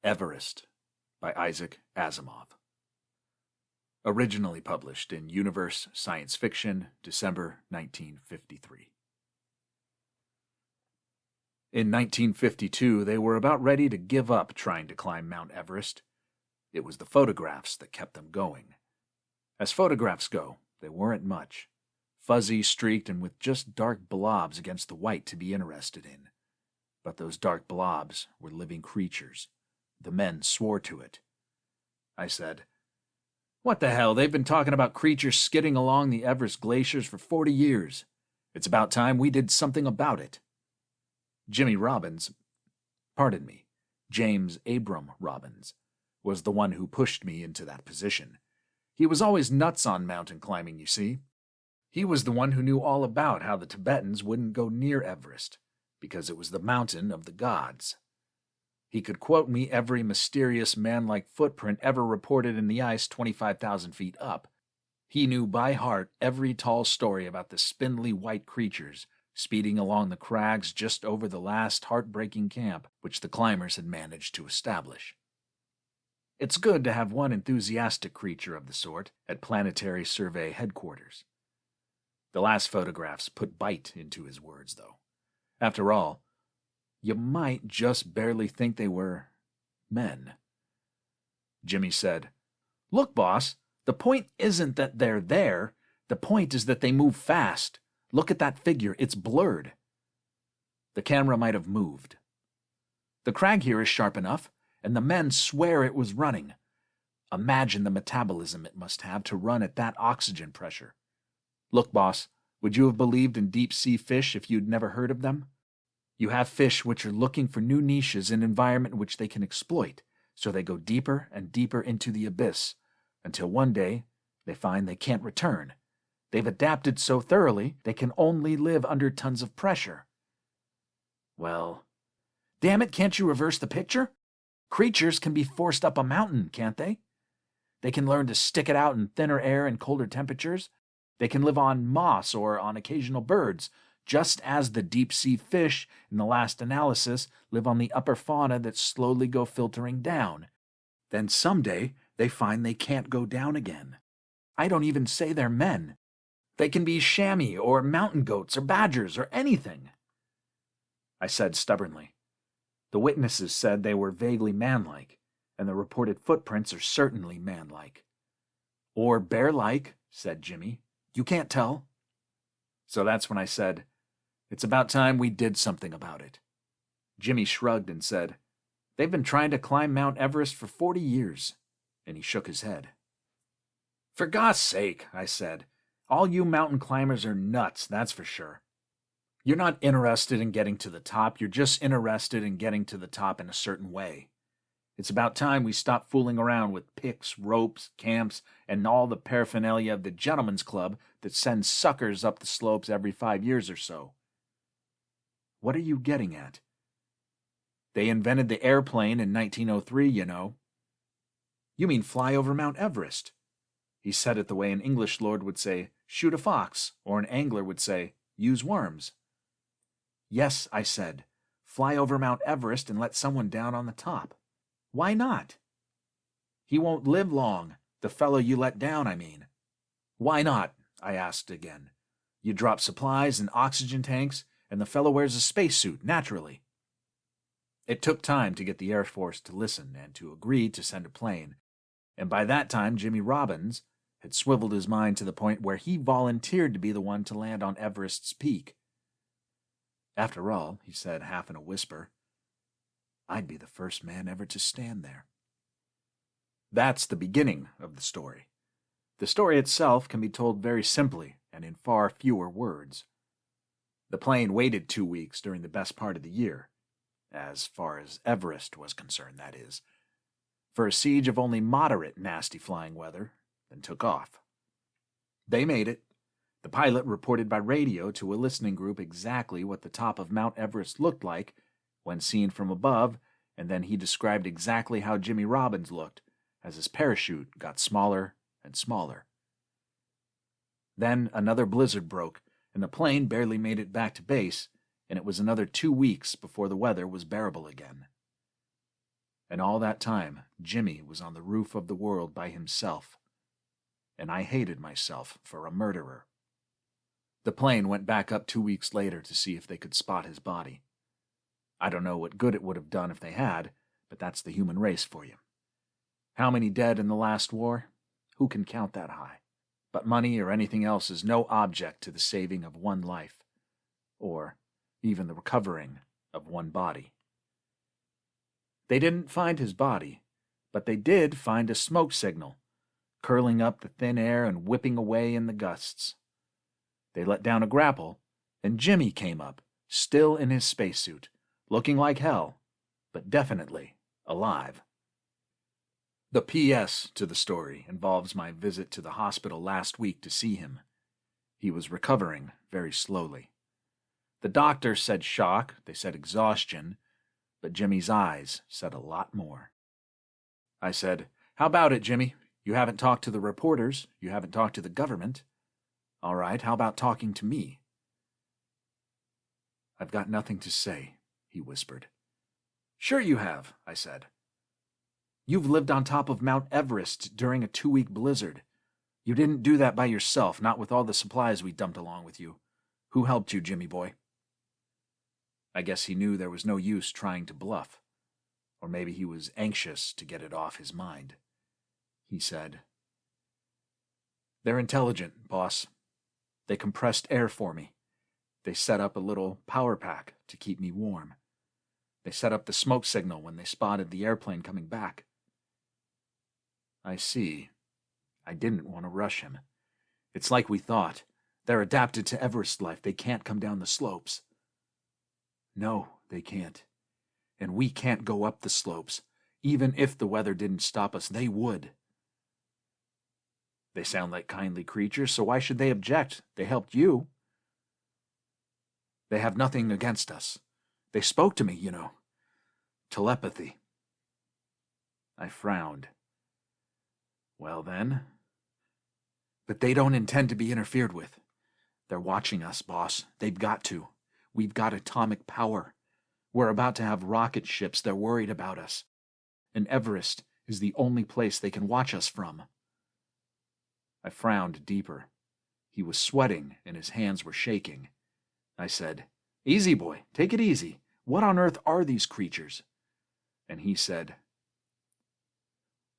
Everest by Isaac Asimov. Originally published in Universe Science Fiction, December 1953. In 1952, they were about ready to give up trying to climb Mount Everest. It was the photographs that kept them going. As photographs go, they weren't much. Fuzzy, streaked, and with just dark blobs against the white to be interested in. But those dark blobs were living creatures. The men swore to it. I said, "What the hell? They've been talking about creatures skidding along the Everest glaciers for 40 years. It's about time we did something about it." James Abram Robbins, was the one who pushed me into that position. He was always nuts on mountain climbing, you see. He was the one who knew all about how the Tibetans wouldn't go near Everest, because it was the mountain of the gods. He could quote me every mysterious man-like footprint ever reported in the ice 25,000 feet up. He knew by heart every tall story about the spindly white creatures speeding along the crags just over the last heartbreaking camp which the climbers had managed to establish. It's good to have one enthusiastic creature of the sort at Planetary Survey headquarters. The last photographs put bite into his words, though. After all, you might just barely think they were men. Jimmy said, "Look, boss, the point isn't that they're there. The point is that they move fast. Look at that figure. It's blurred." The camera might have moved. "The crag here is sharp enough, and the men swear it was running. Imagine the metabolism it must have to run at that oxygen pressure. Look, boss, would you have believed in deep-sea fish if you'd never heard of them? You have fish which are looking for new niches in environment which they can exploit, so they go deeper and deeper into the abyss, until one day they find they can't return. They've adapted so thoroughly they can only live under tons of pressure." Well, damn it, can't you reverse the picture? Creatures can be forced up a mountain, can't they? They can learn to stick it out in thinner air and colder temperatures. They can live on moss or on occasional birds, just as the deep-sea fish, in the last analysis, live on the upper fauna that slowly go filtering down. Then someday they find they can't go down again. I don't even say they're men. They can be chamois or mountain goats or badgers or anything." I said stubbornly, "The witnesses said they were vaguely manlike, and the reported footprints are certainly manlike." "Or bear-like," said Jimmy. "You can't tell." So that's when I said, "It's about time we did something about it." Jimmy shrugged and said, "They've been trying to climb Mount Everest for 40 years, and he shook his head. "For God's sake," I said, "all you mountain climbers are nuts, that's for sure. You're not interested in getting to the top, you're just interested in getting to the top in a certain way. It's about time we stop fooling around with picks, ropes, camps, and all the paraphernalia of the gentleman's club that sends suckers up the slopes every 5 years or so." "What are you getting at?" "They invented the airplane in 1903, you know." "You mean fly over Mount Everest?" He said it the way an English lord would say, "shoot a fox," or an angler would say, "use worms." "Yes," I said, "fly over Mount Everest and let someone down on the top." "Why not?" "He won't live long, the fellow you let down, I mean." "Why not?" I asked again. "You drop supplies and oxygen tanks, and the fellow wears a spacesuit, naturally." It took time to get the Air Force to listen and to agree to send a plane, and by that time Jimmy Robbins had swiveled his mind to the point where he volunteered to be the one to land on Everest's peak. "After all," he said half in a whisper, "I'd be the first man ever to stand there." That's the beginning of the story. The story itself can be told very simply and in far fewer words. The plane waited 2 weeks during the best part of the year, as far as Everest was concerned, that is, for a siege of only moderate nasty flying weather, then took off. They made it. The pilot reported by radio to a listening group exactly what the top of Mount Everest looked like when seen from above, and then he described exactly how Jimmy Robbins looked as his parachute got smaller and smaller. Then another blizzard broke, and the plane barely made it back to base, and it was another 2 weeks before the weather was bearable again. And all that time, Jimmy was on the roof of the world by himself. And I hated myself for a murderer. The plane went back up 2 weeks later to see if they could spot his body. I don't know what good it would have done if they had, but that's the human race for you. How many dead in the last war? Who can count that high? But money or anything else is no object to the saving of one life, or even the recovering of one body. They didn't find his body, but they did find a smoke signal, curling up the thin air and whipping away in the gusts. They let down a grapple, and Jimmy came up, still in his spacesuit, looking like hell, but definitely alive. The P.S. to the story involves my visit to the hospital last week to see him. He was recovering very slowly. The doctor said shock, they said exhaustion, but Jimmy's eyes said a lot more. I said, "How about it, Jimmy? You haven't talked to the reporters. You haven't talked to the government. All right, how about talking to me?" "I've got nothing to say," he whispered. "Sure you have," I said. "You've lived on top of Mount Everest during a 2-week blizzard. You didn't do that by yourself, not with all the supplies we dumped along with you. Who helped you, Jimmy boy?" I guess he knew there was no use trying to bluff. Or maybe he was anxious to get it off his mind. He said, "They're intelligent, boss. They compressed air for me. They set up a little power pack to keep me warm. They set up the smoke signal when they spotted the airplane coming back." "I see. I didn't want to rush him. It's like we thought. They're adapted to Everest life. They can't come down the slopes." "No, they can't. And we can't go up the slopes. Even if the weather didn't stop us, they would." "They sound like kindly creatures, so why should they object? They helped you." "They have nothing against us. They spoke to me, you know. Telepathy." I frowned. "Well then." "But they don't intend to be interfered with. They're watching us, boss. They've got to. We've got atomic power. We're about to have rocket ships. They're worried about us. And Everest is the only place they can watch us from." I frowned deeper. He was sweating and his hands were shaking. I said, "Easy, boy. Take it easy. What on earth are these creatures?" And he said,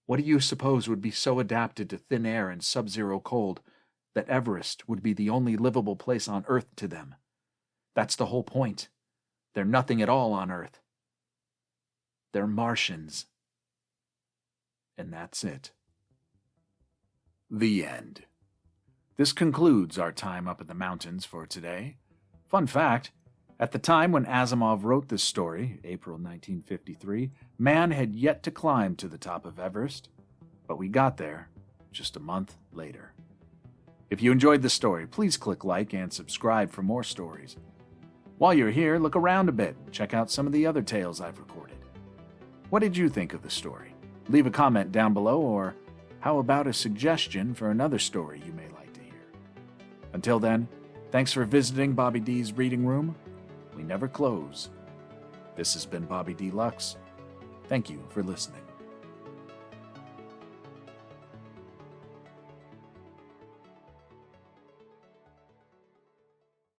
"What do you suppose would be so adapted to thin air and sub-zero cold that Everest would be the only livable place on Earth to them? That's the whole point. They're nothing at all on Earth. They're Martians." And that's it. The end. This concludes our time up in the mountains for today. Fun fact, at the time when Asimov wrote this story, April 1953, man had yet to climb to the top of Everest, but we got there just a month later. If you enjoyed the story, please click like and subscribe for more stories. While you're here, look around a bit and check out some of the other tales I've recorded. What did you think of the story? Leave a comment down below, or how about a suggestion for another story you may like to hear? Until then, thanks for visiting Bobby D's Reading Room. We never close. This has been Bobby D. Lux. Thank you for listening.